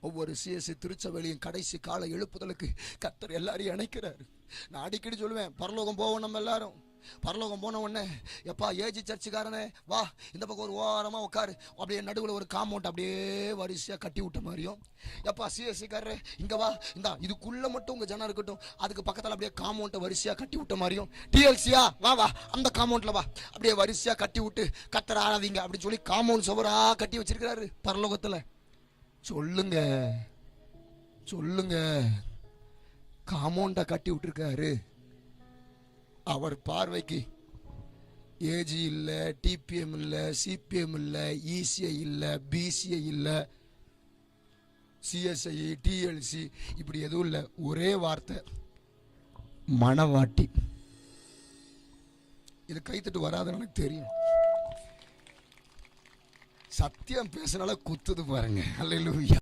ஒவ்வொரு சிஎஸ்சி திருச்சபையிலையும் கடைசி கால எழுப்புதலுக்கு கர்த்தர் எல்லாரையும் இணைக்கிறாரு. நான் அடிக்கடி சொல்லுவேன், பரலோகம் போவோம் நம்ம எல்லாரும். பரலோகம் போன உடனே எப்பா ஏஜி சர்ச்சுக்காரனே வா, இந்த பக்கம் ஒரு ஓரமாக உட்காரு, அப்படியே நடுவில் ஒரு காம்பவுண்ட் அப்படியே வரிசையாக கட்டி விட்ட மாதிரியும், எப்பா சிஎஸ்சிக்காரரே இங்கே வா, இந்தா இதுக்குள்ளே மட்டும் உங்கள் ஜனம் இருக்கட்டும், அதுக்கு பக்கத்தில் அப்படியே காம்பவுண்டை வரிசையாக கட்டி விட்ட மாதிரியும், டிஎல்சியா வா வா அந்த காம்பவுண்டில் வா, அப்படியே வரிசையாக கட்டி விட்டு கர்த்தர் ஆராதிங்க அப்படின்னு சொல்லி காம்பவுண்ட் சுவராக கட்டி வச்சிருக்கிறாரு பரலோகத்தில். சொல்லுங்க சொல்லுங்க, காம்பவுண்டை கட்டி விட்டுருக்காரு. அவர் பார்வைக்கு ஏஜி இல்லை, டிபிஎம் இல்லை, சிபிஎம் இல்லை, இசிஐ இல்லை, பிசிஐ இல்லை, சிஎஸ்ஐ, டிஎல்சி இப்படி எதுவும் இல்லை. ஒரே வார்த்தை, மணவாட்டி. இது கைத்தட்டு வராதுன்னு எனக்கு தெரியும். சத்தியம் பேசினால குத்துது பாருங்க. அல்லேலூயா.